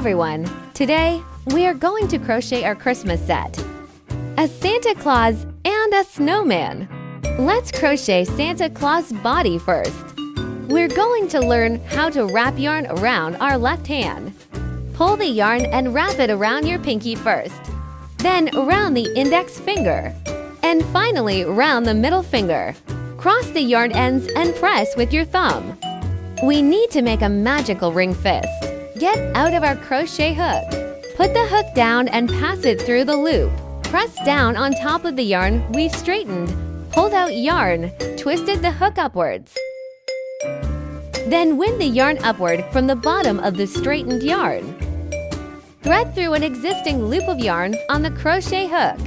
everyone! Today, we are going to crochet our Christmas set. A Santa Claus and a snowman. Let's crochet Santa Claus' body first. We're going to learn how to wrap yarn around our left hand. Pull the yarn and wrap it around your pinky first. Then around the index finger. And finally around the middle finger. Cross the yarn ends and press with your thumb. We need to make a magical ring fist. Get out of our crochet hook. Put the hook down and pass it through the loop. Press down on top of the yarn we've straightened. Pulled out yarn, twisted the hook upwards. Then wind the yarn upward from the bottom of the straightened yarn. Thread through an existing loop of yarn on the crochet hook.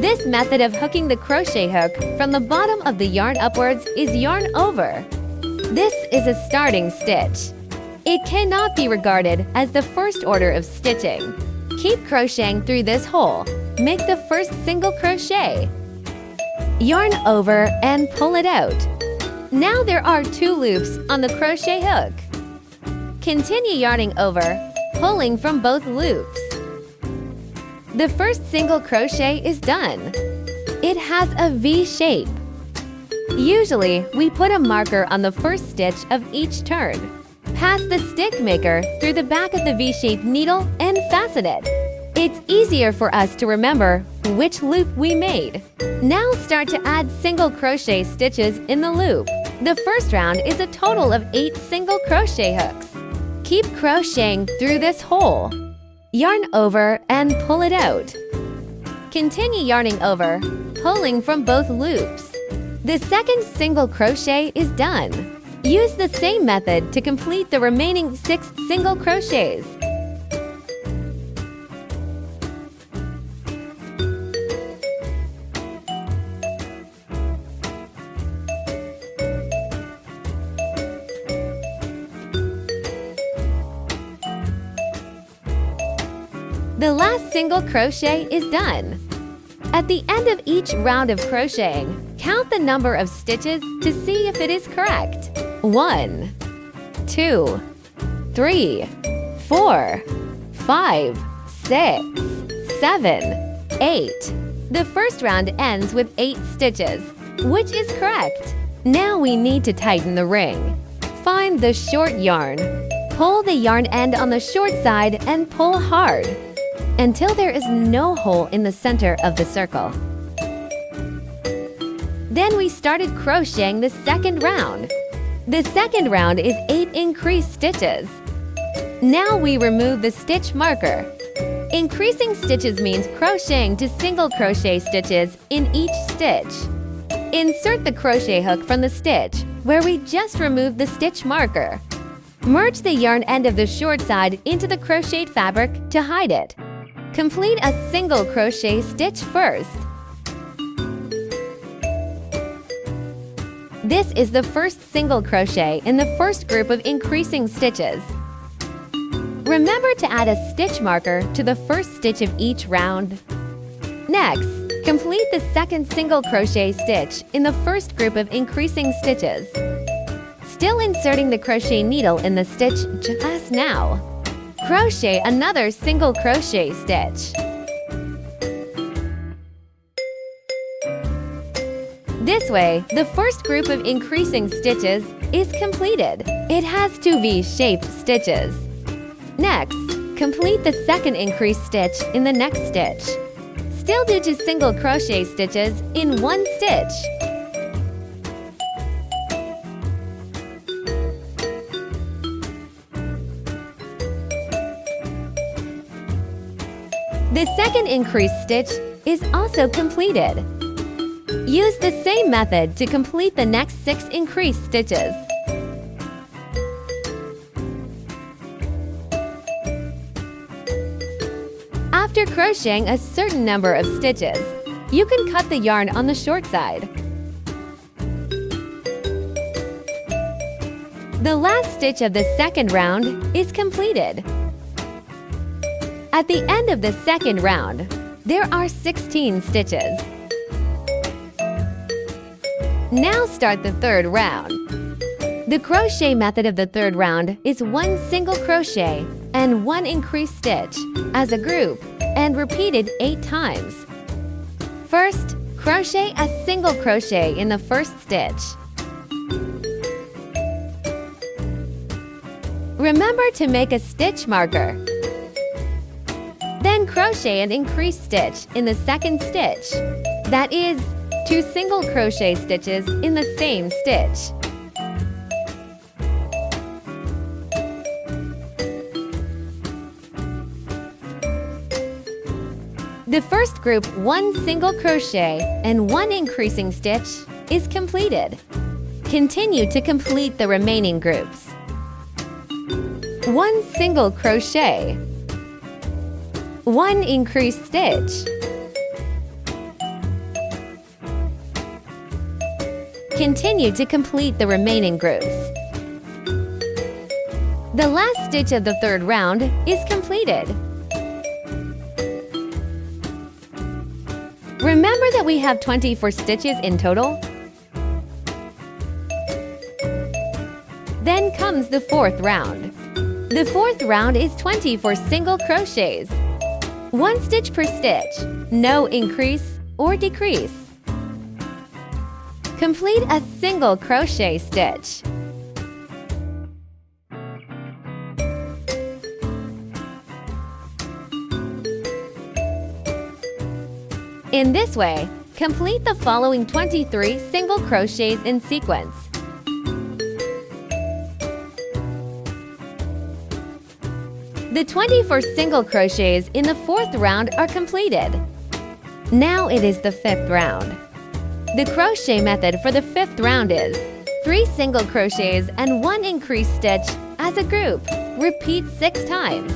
This method of hooking the crochet hook from the bottom of the yarn upwards is yarn over. This is a starting stitch. It cannot be regarded as the first order of stitching. Keep crocheting through this hole. Make the first single crochet. Yarn over and pull it out. Now there are 2 loops on the crochet hook. Continue yarning over, pulling from both loops. The first single crochet is done. It has a V shape. Usually, we put a marker on the first stitch of each turn. Pass the stick maker through the back of the V-shaped needle and fasten it. It's easier for us to remember which loop we made. Now start to add single crochet stitches in the loop. The first round is a total of 8 single crochet hooks. Keep crocheting through this hole. Yarn over and pull it out. Continue yarning over, pulling from both loops. The second single crochet is done. Use the same method to complete the remaining 6 single crochets. The last single crochet is done. At the end of each round of crocheting, count the number of stitches to see if it is correct. 1, 2, 3, 4, 5, 6, 7, 8. The first round ends with 8 stitches, which is correct. Now we need to tighten the ring. Find the short yarn. Pull the yarn end on the short side and pull hard until there is no hole in the center of the circle. Then we started crocheting the second round. The second round is 8 increased stitches. Now we remove the stitch marker. Increasing stitches means crocheting to single crochet stitches in each stitch. Insert the crochet hook from the stitch where we just removed the stitch marker. Merge the yarn end of the short side into the crocheted fabric to hide it. Complete a single crochet stitch first. This is the first single crochet in the first group of increasing stitches. Remember to add a stitch marker to the first stitch of each round. Next, complete the second single crochet stitch in the first group of increasing stitches. Still inserting the crochet needle in the stitch just now. Crochet another single crochet stitch. This way, the first group of increasing stitches is completed. It has 2 V-shaped stitches. Next, complete the second increased stitch in the next stitch. Still do 2 single crochet stitches in 1 stitch. The second increased stitch is also completed. Use the same method to complete the next 6 increased stitches. After crocheting a certain number of stitches, you can cut the yarn on the short side. The last stitch of the second round is completed. At the end of the second round, there are 16 stitches. Now start the third round. The crochet method of the third round is 1 single crochet, and 1 increased stitch as a group and repeated 8 times. First, crochet a single crochet in the first stitch. Remember to make a stitch marker. Then crochet an increased stitch in the second stitch. That is, 2 single crochet stitches in the same stitch. The first group 1 single crochet and 1 increasing stitch is completed. Continue to complete the remaining groups. 1 single crochet, 1 increased stitch, continue to complete the remaining groups. The last stitch of the third round is completed. Remember that we have 24 stitches in total? Then comes the fourth round. The fourth round is 24 single crochets. 1 stitch per stitch, no increase or decrease. Complete a single crochet stitch. In this way, complete the following 23 single crochets in sequence. The 24 single crochets in the fourth round are completed. Now it is the fifth round. The crochet method for the fifth round is 3 single crochets and 1 increased stitch as a group. Repeat 6 times.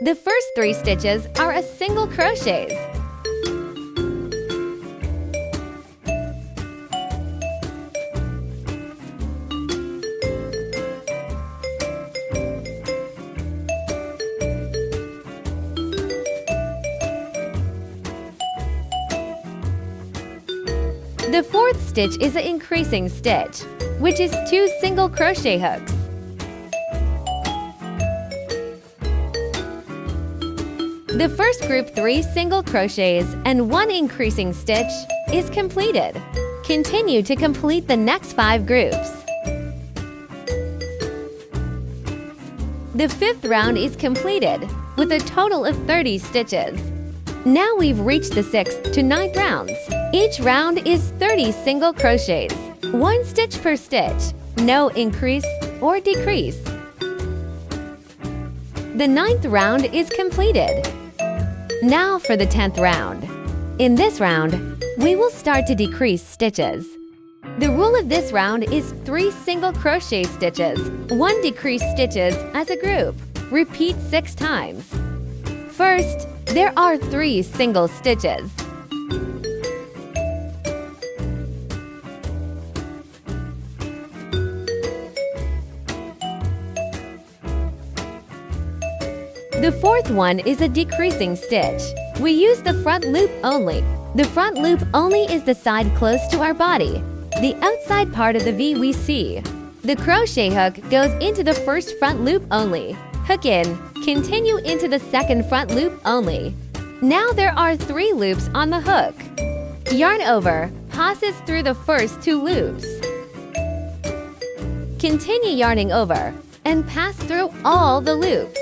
The first 3 stitches are a single crochets. The fourth stitch is an increasing stitch, which is 2 single crochet hooks. The first group 3 single crochets and 1 increasing stitch is completed. Continue to complete the next 5 groups. The fifth round is completed with a total of 30 stitches. Now we've reached the 6th to 9th rounds. Each round is 30 single crochets, 1 stitch per stitch, no increase or decrease. The 9th round is completed. Now for the 10th round. In this round, we will start to decrease stitches. The rule of this round is 3 single crochet stitches, 1 decreased stitches as a group. Repeat 6 times. First, there are 3 single stitches. The fourth one is a decreasing stitch. We use the front loop only. The front loop only is the side close to our body, the outside part of the V we see. The crochet hook goes into the first front loop only. Hook in, continue into the second front loop only. Now there are 3 loops on the hook. Yarn over, passes through the first 2 loops. Continue yarning over and pass through all the loops.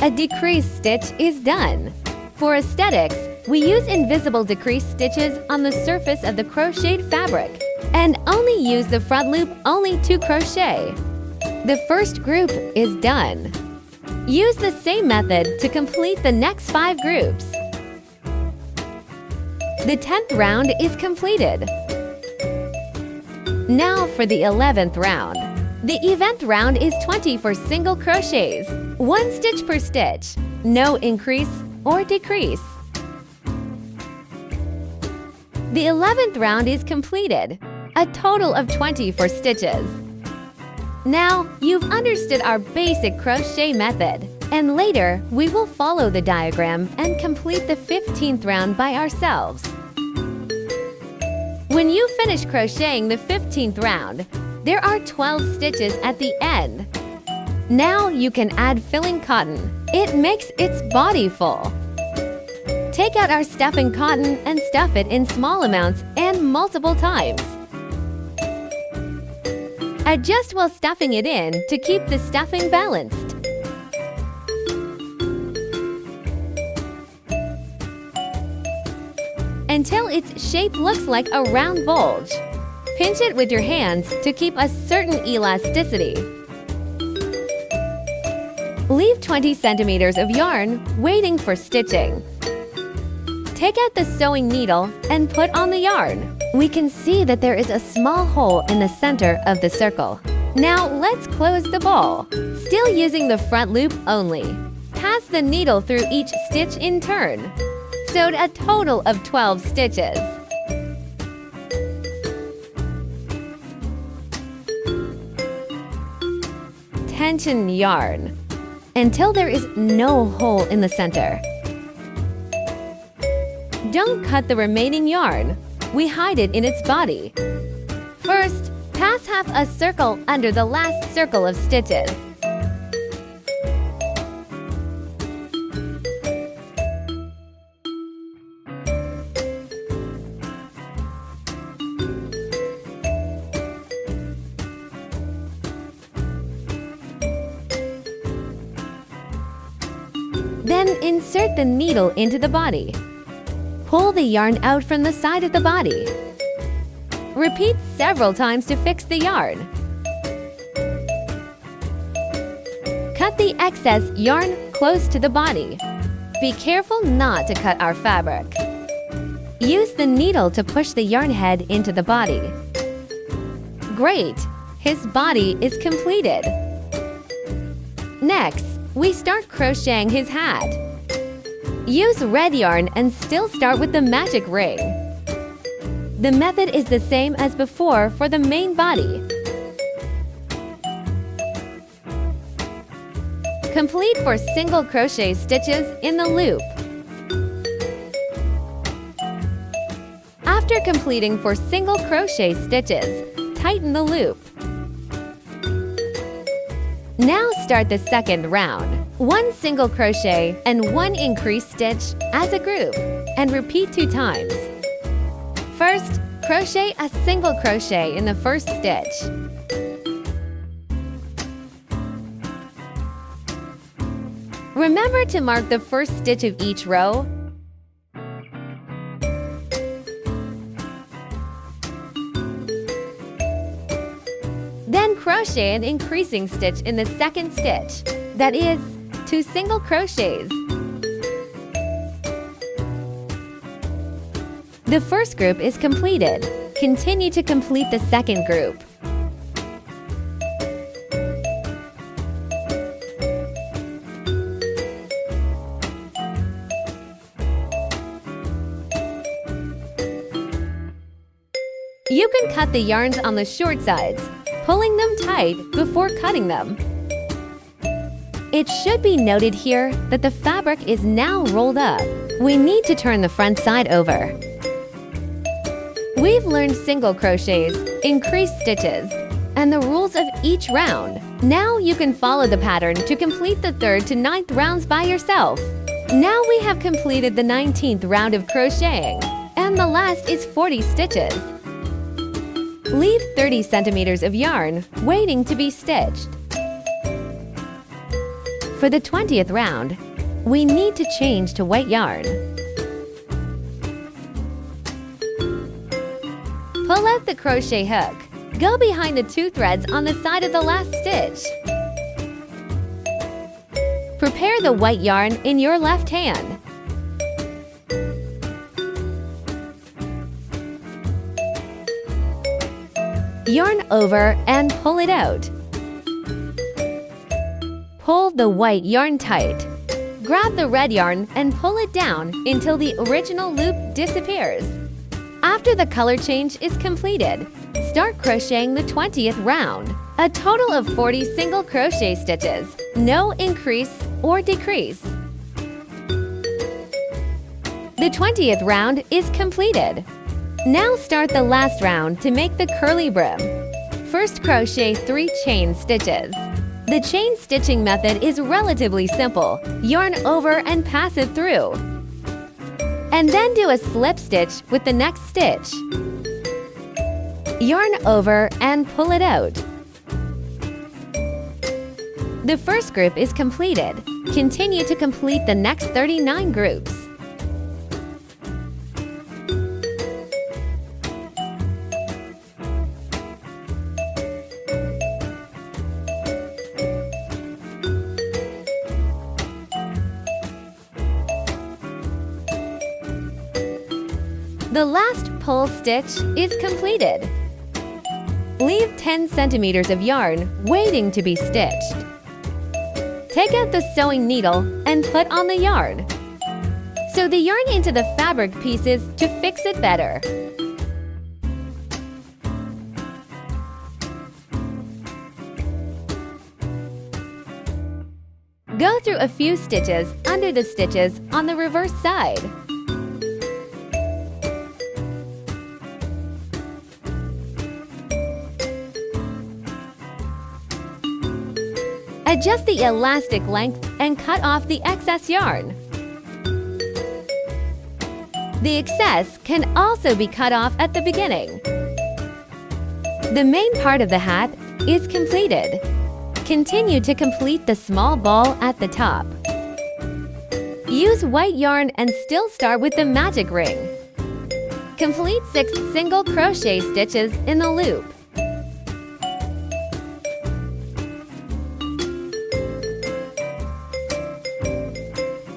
A decreased stitch is done. For aesthetics, we use invisible decreased stitches on the surface of the crocheted fabric and only use the front loop only to crochet. The first group is done. Use the same method to complete the next 5 groups. The 10th round is completed. Now for the 11th round. The event round is 24 single crochets, 1 stitch per stitch, no increase or decrease. The 11th round is completed, a total of 24 stitches. Now you've understood our basic crochet method, and later we will follow the diagram and complete the 15th round by ourselves. When you finish crocheting the 15th round, there are 12 stitches at the end. Now you can add filling cotton. It makes its body full. Take out our stuffing cotton and stuff it in small amounts and multiple times. Adjust while stuffing it in to keep the stuffing balanced. Until its shape looks like a round bulge. Pinch it with your hands to keep a certain elasticity. Leave 20 centimeters of yarn waiting for stitching. Take out the sewing needle and put on the yarn. We can see that there is a small hole in the center of the circle. Now let's close the ball. Still using the front loop only. Pass the needle through each stitch in turn. Sewed a total of 12 stitches. Tension yarn until there is no hole in the center. Don't cut the remaining yarn. We hide it in its body. First, pass half a circle under the last circle of stitches. Then insert the needle into the body. Pull the yarn out from the side of the body. Repeat several times to fix the yarn. Cut the excess yarn close to the body. Be careful not to cut our fabric. Use the needle to push the yarn head into the body. Great! His body is completed. Next, we start crocheting his hat. Use red yarn and still start with the magic ring. The method is the same as before for the main body. Complete 4 single crochet stitches in the loop. After completing 4 single crochet stitches, tighten the loop. Now start the second round. 1 single crochet and 1 increased stitch as a group, and repeat 2 times. First, crochet a single crochet in the first stitch. Remember to mark the first stitch of each row. Then crochet an increasing stitch in the second stitch, that is, 2 single crochets. The first group is completed. Continue to complete the second group. You can cut the yarns on the short sides, pulling them tight before cutting them. It should be noted here that the fabric is now rolled up. We need to turn the front side over. We've learned single crochets, increased stitches, and the rules of each round. Now you can follow the pattern to complete the 3rd to 9th rounds by yourself. Now we have completed the 19th round of crocheting, and the last is 40 stitches. Leave 30 centimeters of yarn waiting to be stitched. For the 20th round, we need to change to white yarn. Pull out the crochet hook. Go behind the 2 threads on the side of the last stitch. Prepare the white yarn in your left hand. Yarn over and pull it out. Pull the white yarn tight. Grab the red yarn and pull it down until the original loop disappears. After the color change is completed, start crocheting the 20th round. A total of 40 single crochet stitches, no increase or decrease. The 20th round is completed. Now start the last round to make the curly brim. First crochet 3 chain stitches. The chain stitching method is relatively simple. Yarn over and pass it through. And then do a slip stitch with the next stitch. Yarn over and pull it out. The first group is completed. Continue to complete the next 39 groups. The last pull stitch is completed. Leave 10 centimeters of yarn waiting to be stitched. Take out the sewing needle and put on the yarn. Sew the yarn into the fabric pieces to fix it better. Go through a few stitches under the stitches on the reverse side. Adjust the elastic length and cut off the excess yarn. The excess can also be cut off at the beginning. The main part of the hat is completed. Continue to complete the small ball at the top. Use white yarn and still start with the magic ring. Complete 6 single crochet stitches in the loop.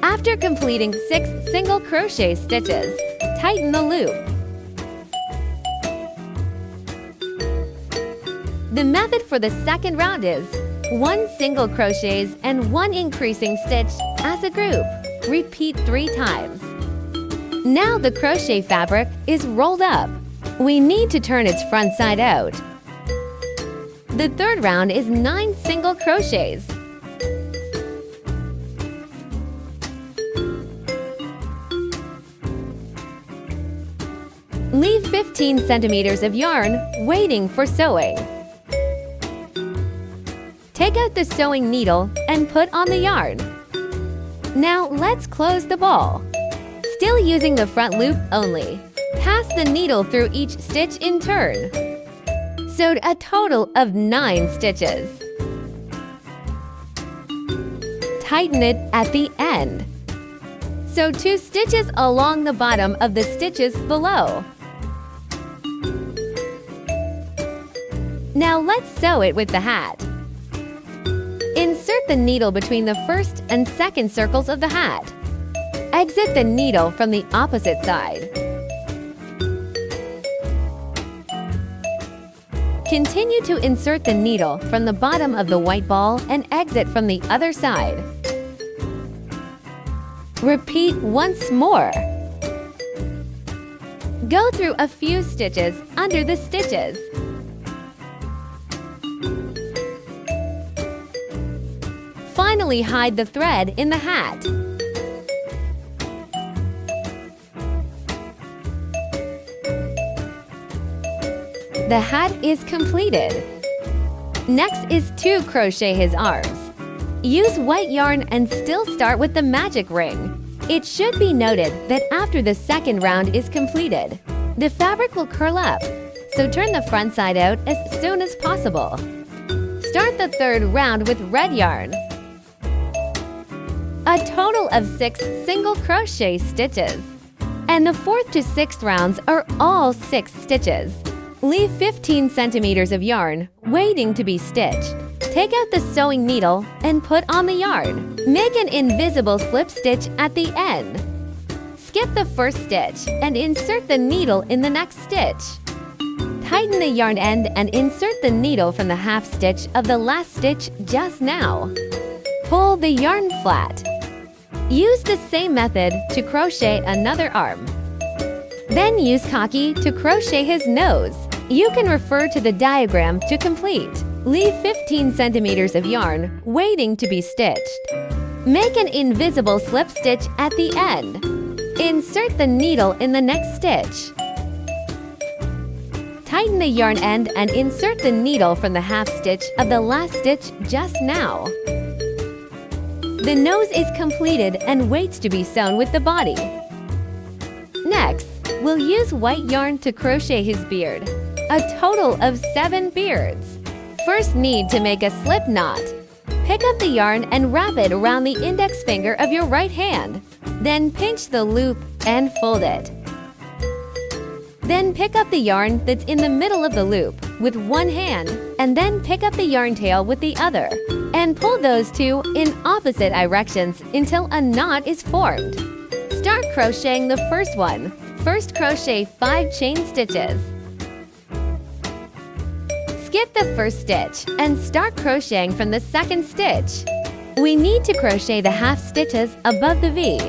After completing 6 single crochet stitches, tighten the loop. The method for the second round is 1 single crochets and 1 increasing stitch as a group. Repeat 3 times. Now the crochet fabric is rolled up. We need to turn its front side out. The third round is 9 single crochets. Leave 15 centimeters of yarn waiting for sewing. Take out the sewing needle and put on the yarn. Now let's close the ball. Still using the front loop only. Pass the needle through each stitch in turn. Sewed a total of 9 stitches. Tighten it at the end. Sew 2 stitches along the bottom of the stitches below. Now let's sew it with the hat. Insert the needle between the first and second circles of the hat. Exit the needle from the opposite side. Continue to insert the needle from the bottom of the white ball and exit from the other side. Repeat once more. Go through a few stitches under the stitches. Finally, hide the thread in the hat. The hat is completed. Next is to crochet his arms. Use white yarn and still start with the magic ring. It should be noted that after the second round is completed, the fabric will curl up, so turn the front side out as soon as possible. Start the third round with red yarn. A total of 6 single crochet stitches. And the 4th to 6th rounds are all 6 stitches. Leave 15 centimeters of yarn waiting to be stitched. Take out the sewing needle and put on the yarn. Make an invisible slip stitch at the end. Skip the first stitch and insert the needle in the next stitch. Tighten the yarn end and insert the needle from the half stitch of the last stitch just now. Pull the yarn flat. Use the same method to crochet another arm. Then use Cocky to crochet his nose. You can refer to the diagram to complete. Leave 15 centimeters of yarn waiting to be stitched. Make an invisible slip stitch at the end. Insert the needle in the next stitch. Tighten the yarn end and insert the needle from the half stitch of the last stitch just now. The nose is completed and waits to be sewn with the body. Next, we'll use white yarn to crochet his beard, a total of 7 beards. First, need to make a slip knot. Pick up the yarn and wrap it around the index finger of your right hand. Then pinch the loop and fold it. Then pick up the yarn that's in the middle of the loop with one hand, and then pick up the yarn tail with the other, and pull those two in opposite directions until a knot is formed. Start crocheting the first one. First, crochet 5 chain stitches. Skip the first stitch and start crocheting from the second stitch. We need to crochet the half stitches above the V.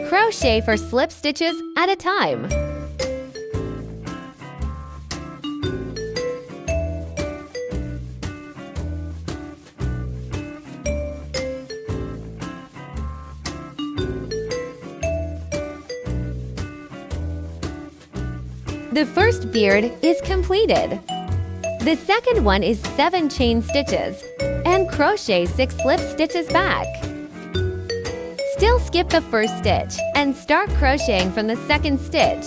Crochet for slip stitches at a time. The first beard is completed. The second one is 7 chain stitches and crochet 6 slip stitches back. Still skip the first stitch and start crocheting from the second stitch.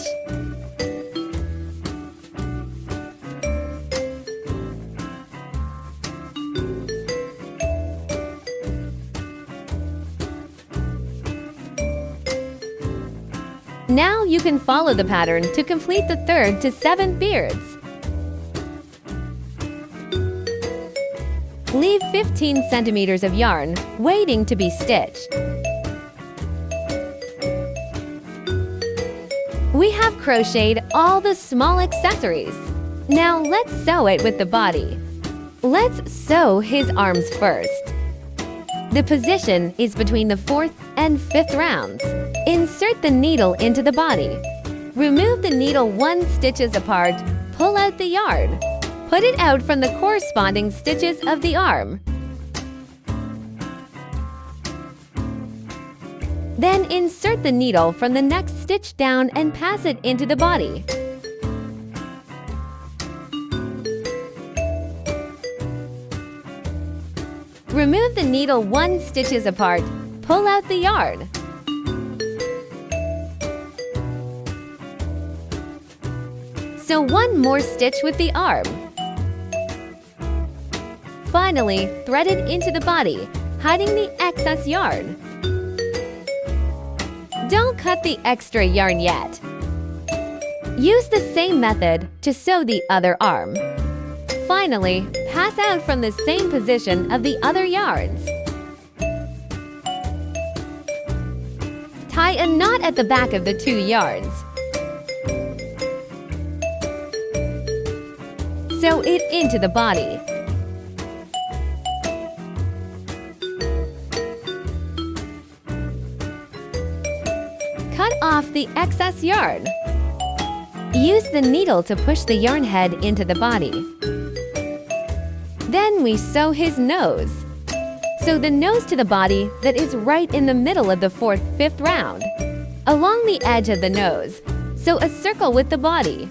Now you can follow the pattern to complete the 3rd to 7th beards. Leave 15 centimeters of yarn waiting to be stitched. We have crocheted all the small accessories. Now let's sew it with the body. Let's sew his arms first. The position is between the 4th and 5th rounds. Insert the needle into the body. Remove the needle 1 stitches apart. Pull out the yarn. Put it out from the corresponding stitches of the arm. Then insert the needle from the next stitch down and pass it into the body. Remove the needle 1 stitches apart. Pull out the yarn. Sew 1 more stitch with the arm. Finally, thread it into the body, hiding the excess yarn. Don't cut the extra yarn yet. Use the same method to sew the other arm. Finally, pass out from the same position of the other yarns. Tie a knot at the back of the 2 yarns. Sew it into the body. Cut off the excess yarn. Use the needle to push the yarn head into the body. Then we sew his nose. Sew the nose to the body that is right in the middle of the 4th, 5th round. Along the edge of the nose, sew a circle with the body.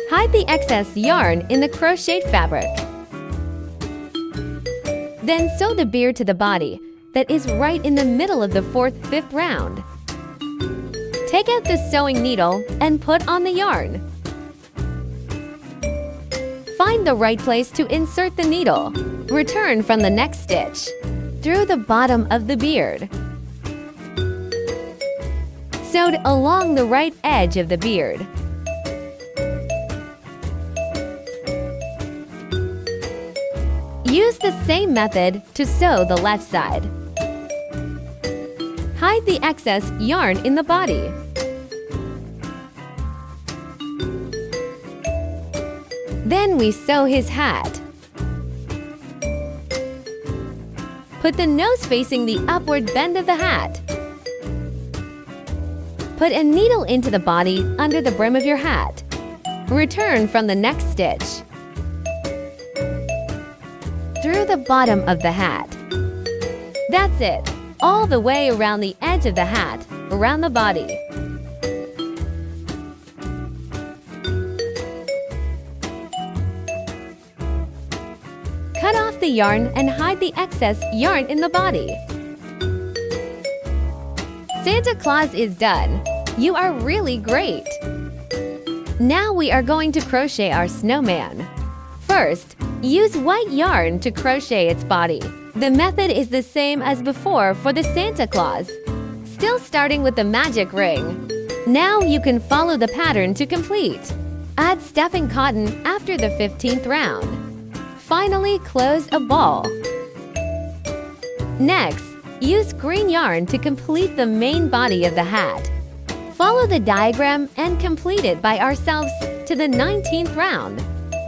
Hide the excess yarn in the crocheted fabric. Then sew the beard to the body that is right in the middle of the 4th, 5th round. Take out the sewing needle and put on the yarn. Find the right place to insert the needle. Return from the next stitch, through the bottom of the beard. Sewed along the right edge of the beard. Use the same method to sew the left side. Hide the excess yarn in the body. Then we sew his hat. Put the nose facing the upward bend of the hat. Put a needle into the body under the brim of your hat. Return from the next stitch. Through the bottom of the hat. That's it, all the way around the edge of the hat, around the body. Cut off the yarn and hide the excess yarn in the body. Santa Claus is done. You are really great! Now we are going to crochet our snowman. First, use white yarn to crochet its body. The method is the same as before for the Santa Claus. Still starting with the magic ring. Now you can follow the pattern to complete. Add stuffing cotton after the 15th round. Finally, close a ball. Next, use green yarn to complete the main body of the hat. Follow the diagram and complete it by ourselves to the 19th round.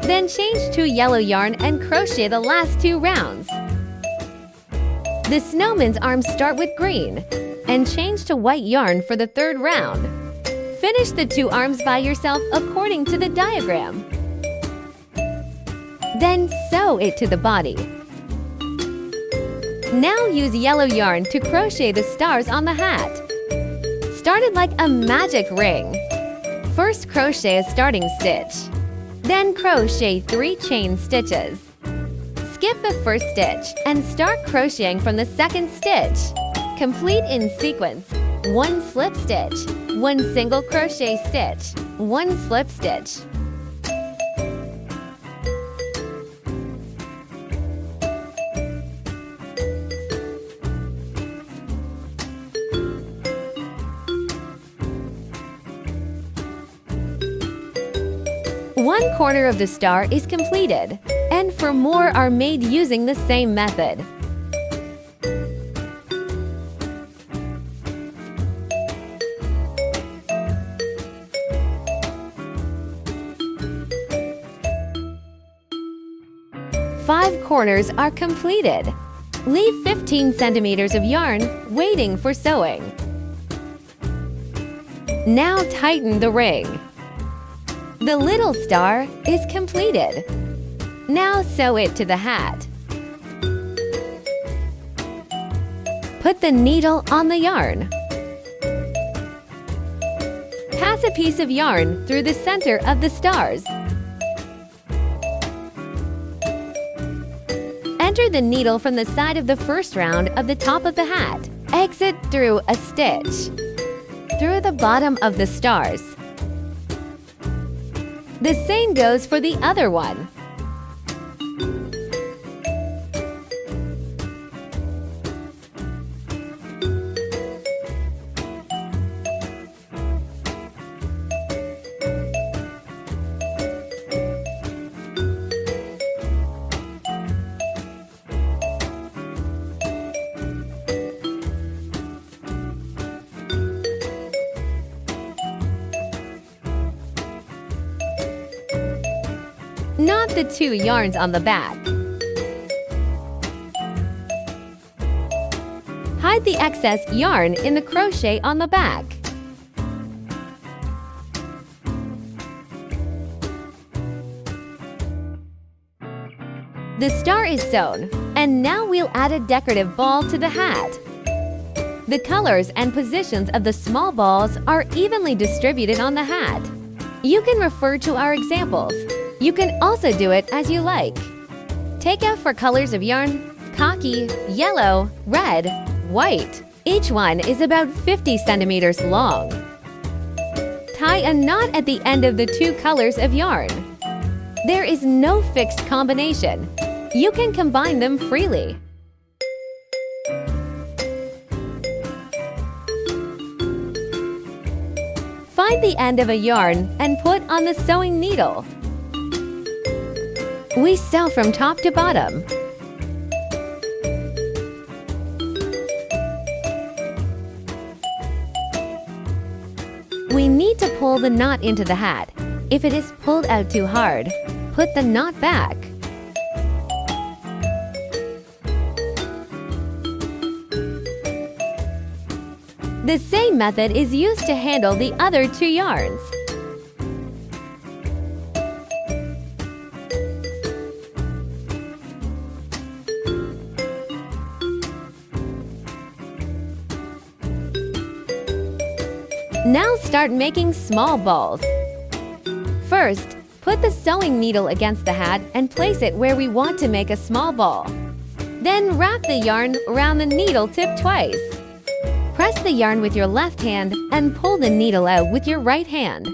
Then change to yellow yarn and crochet the last 2 rounds. The snowman's arms start with green and change to white yarn for the 3rd round. Finish the 2 arms by yourself according to the diagram. Then sew it to the body. Now use yellow yarn to crochet the stars on the hat. Start it like a magic ring. First crochet a starting stitch. Then crochet 3 chain stitches. Skip the first stitch and start crocheting from the 2nd stitch. Complete in sequence: 1 slip stitch, 1 single crochet stitch, 1 slip stitch. One corner of the star is completed, and 4 more are made using the same method. Five corners are completed. Leave 15 centimeters of yarn waiting for sewing. Now tighten the ring. The little star is completed. Now sew it to the hat. Put the needle on the yarn. Pass a piece of yarn through the center of the stars. Enter the needle from the side of the first round of the top of the hat. Exit through a stitch. Through the bottom of the stars. The same goes for the other one. Knot the 2 yarns on the back. Hide the excess yarn in the crochet on the back. The star is sewn, and now we'll add a decorative ball to the hat. The colors and positions of the small balls are evenly distributed on the hat. You can refer to our examples. You can also do it as you like. Take out 4 colors of yarn: khaki, yellow, red, white. Each one is about 50 centimeters long. Tie a knot at the end of the 2 colors of yarn. There is no fixed combination. You can combine them freely. Find the end of a yarn and put on the sewing needle. We sew from top to bottom. We need to pull the knot into the hat. If it is pulled out too hard, put the knot back. The same method is used to handle the other 2 yarns. Now start making small balls. First, put the sewing needle against the hat and place it where we want to make a small ball. Then wrap the yarn around the needle tip twice. Press the yarn with your left hand and pull the needle out with your right hand.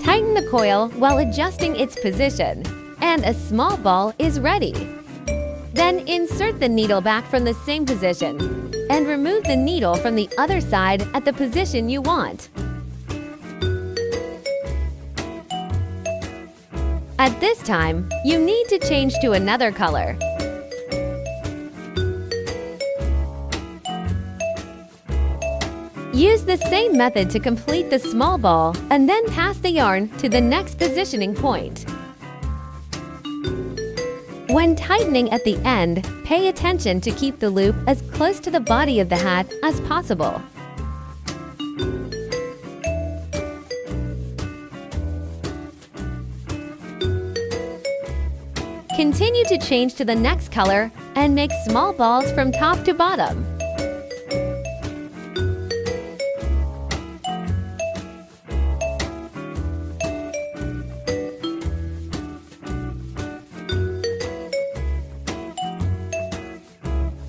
Tighten the coil while adjusting its position, and a small ball is ready. Then insert the needle back from the same position, and remove the needle from the other side at the position you want. At this time, you need to change to another color. Use the same method to complete the small ball and then pass the yarn to the next positioning point. When tightening at the end, pay attention to keep the loop as close to the body of the hat as possible. Continue to change to the next color and make small balls from top to bottom.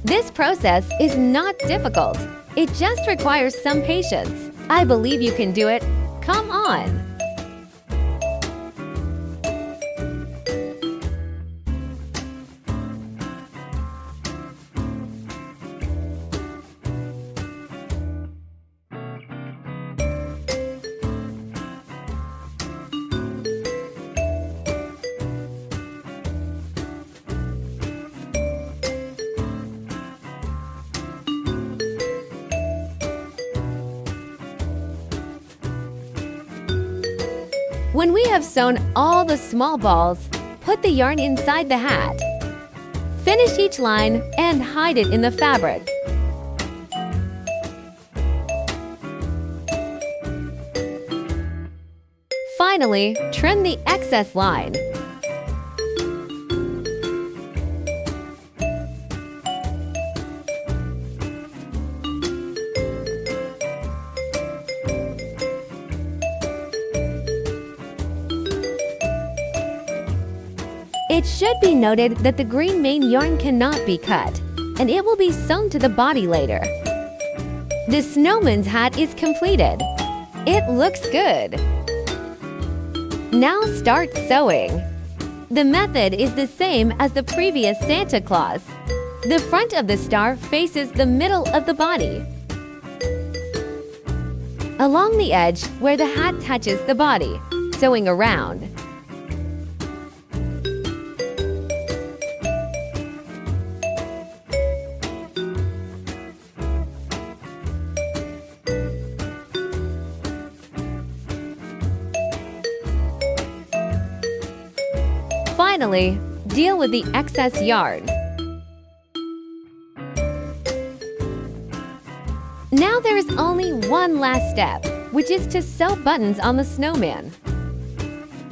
This process is not difficult. It just requires some patience. I believe you can do it. Come on! When we have sewn all the small balls, put the yarn inside the hat. Finish each line and hide it in the fabric. Finally, trim the excess line. It should be noted that the green mane yarn cannot be cut, and it will be sewn to the body later. The snowman's hat is completed. It looks good. Now start sewing. The method is the same as the previous Santa Claus. The front of the star faces the middle of the body. Along the edge where the hat touches the body, sewing around. Finally, deal with the excess yarn. Now there is only one last step, which is to sew buttons on the snowman.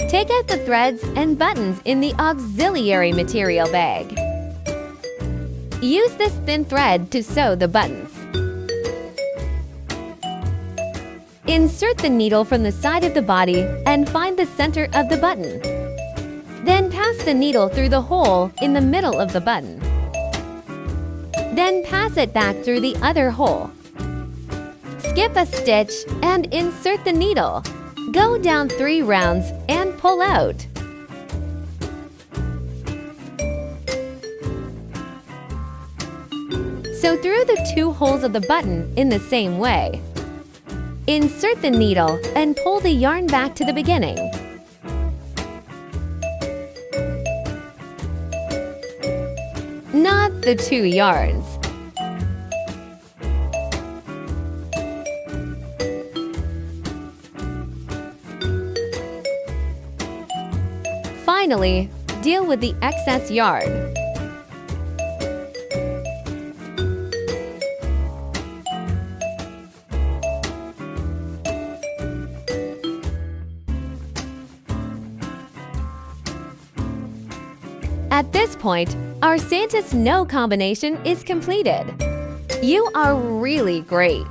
Take out the threads and buttons in the auxiliary material bag. Use this thin thread to sew the buttons. Insert the needle from the side of the body and find the center of the button. Then pass the needle through the hole in the middle of the button. Then pass it back through the other hole. Skip a stitch and insert the needle. Go down 3 rounds and pull out. Sew through the 2 holes of the button in the same way. Insert the needle and pull the yarn back to the beginning. Not the 2 yarns. Finally, deal with the excess yarn. At this point, our Santysnow combination is completed. You are really great!